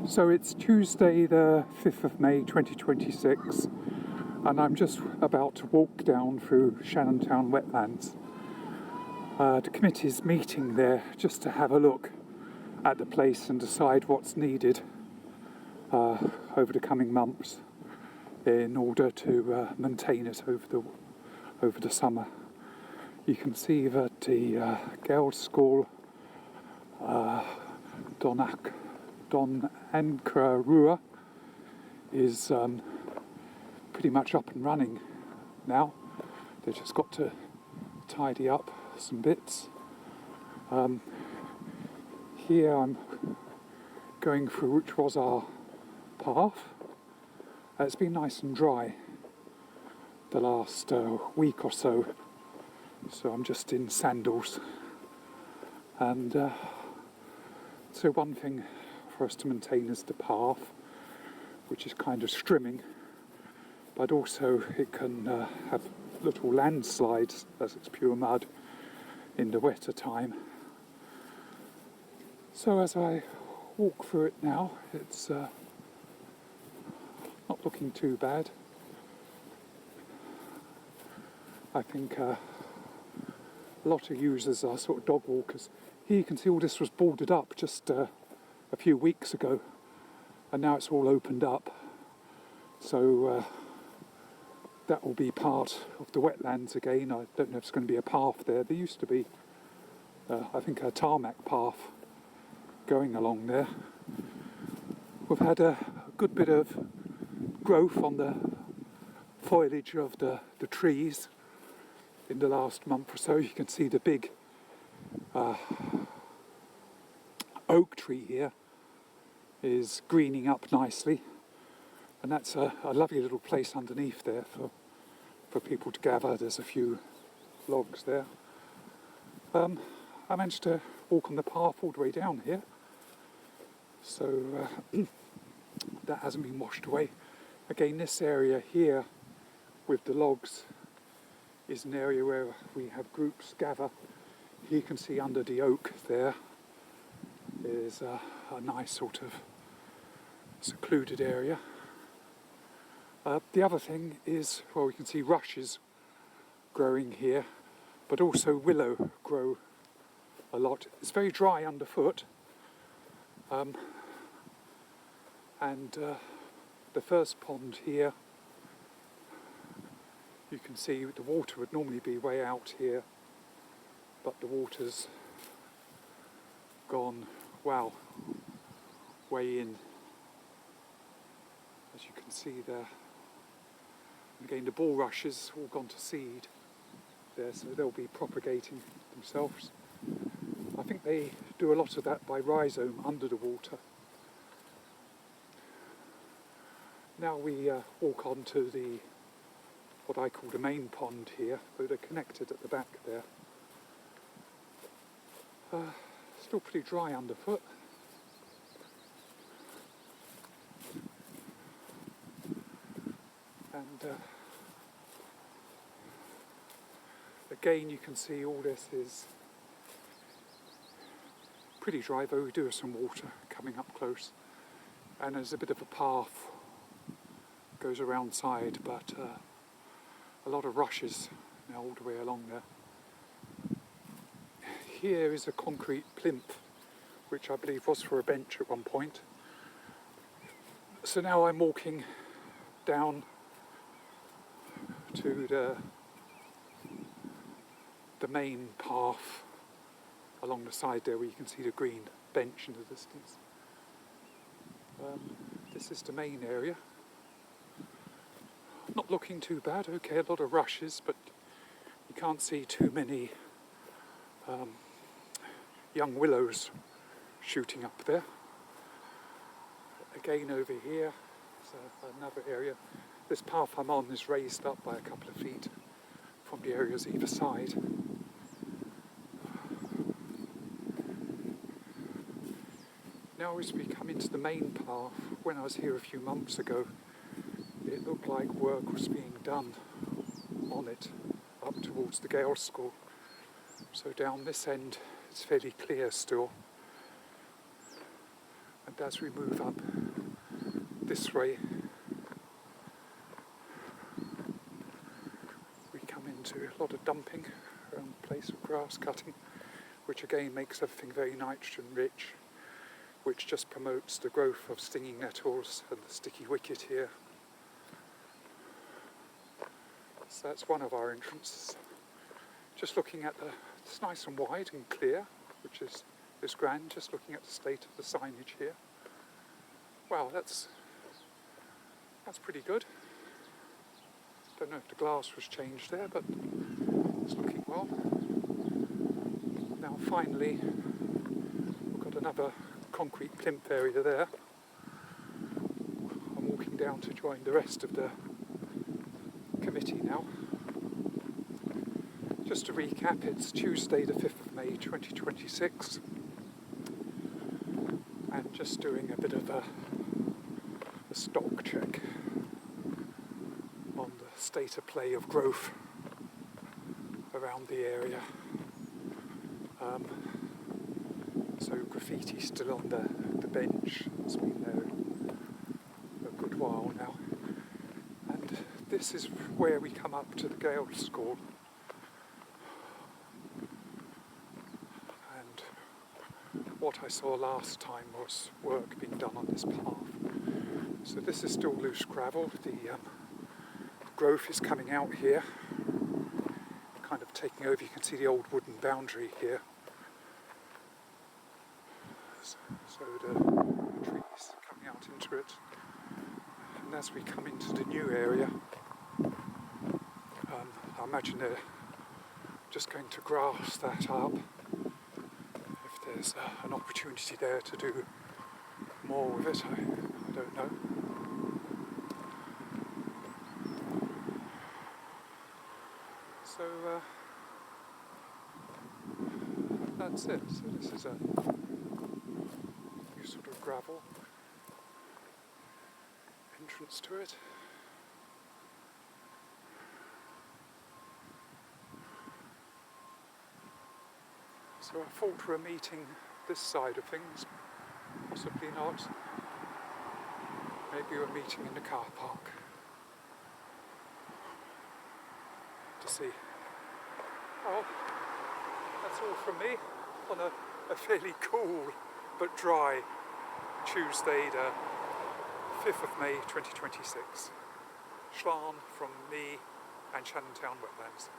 So it's Tuesday the 5th of May 2026 and I'm just about to walk down through Shannon Town Wetlands. The committee's meeting there just to have a look at the place and decide what's needed over the coming months in order to maintain it over the summer. You can see that the Gaelscoil Donncha Rua is pretty much up and running now. They've just got to tidy up some bits. Here I'm going through which was our path. It's been nice and dry the last week or so, so I'm just in sandals. And so one thing for us to maintain is the path, which is kind of strimming, but also it can have little landslides as it's pure mud in the wetter time. So as I walk through it now, it's not looking too bad. I think a lot of users are sort of dog walkers. Here you can see all this was boarded up just a few weeks ago, and now it's all opened up. So that will be part of the wetlands again. I don't know if it's going to be a path there. There used to be, I think, a tarmac path going along there. We've had a good bit of growth on the foliage of the trees in the last month or so. You can see the big oak tree here is greening up nicely, and that's a lovely little place underneath there for people to gather. There's a few logs there. I managed to walk on the path all the way down here, so that hasn't been washed away. Again, this area here with the logs is an area where we have groups gather. You can see under the oak there is a nice sort of secluded area. The other thing is, well, we can see rushes growing here, but also willow grow a lot. It's very dry underfoot, and the first pond here, you can see the water would normally be way out here, but the water's gone, wow, way in, as you can see there. And again, the bulrushes all gone to seed there, so they'll be propagating themselves. I think they do a lot of that by rhizome under the water. Now we walk on to what I call the main pond here, though they're connected at the back there. Still pretty dry underfoot. And again, you can see all this is pretty dry, though we do have some water coming up close. And there's a bit of a path goes around side, but a lot of rushes now all the way along there. Here is a concrete plinth, which I believe was for a bench at one point. So now I'm walking down to the main path along the side there, where you can see the green bench in the distance. This is the main area. Not looking too bad. Okay, a lot of rushes, but you can't see too many young willows shooting up there. Again, over here is another area. This path I'm on is raised up by a couple of feet from the areas either side. Now as we come into the main path, when I was here a few months ago, it looked like work was being done on it up towards the Gaelscoil. So down this end it's fairly clear still. And And as we move up this way, we come into a lot of dumping around the place of grass cutting, which again makes everything very nitrogen rich, which just promotes the growth of stinging nettles and the sticky wicket here. So that's one of our entrances. Just looking at it's nice and wide and clear, which is grand, just looking at the state of the signage here. Wow, that's pretty good. Don't know if the glass was changed there, but it's looking well. Now finally, we've got another concrete plinth area there. I'm walking down to join the rest of the committee now. Just to recap, it's Tuesday the 5th of May 2026, and just doing a bit of a stock check on the state of play of growth around the area. So graffiti still on the bench. It's been there a good while now. And this is where we come up to the Gaelscoil. And what I saw last time was work being done on this path. So this is still loose gravel. The growth is coming out here, kind of taking over. You can see the old wooden boundary here. So the trees coming out into it. And as we come into the new area, I imagine they're just going to grass that up. If there's an opportunity there to do more with it, I don't know. So that's it. So this is a new sort of gravel entrance to it. So I thought we were meeting this side of things, possibly not. Maybe we're meeting in the car park. To see. Well, that's all from me on a fairly cool but dry Tuesday the 5th of May 2026. Schlan from me and Shannon Wetlands.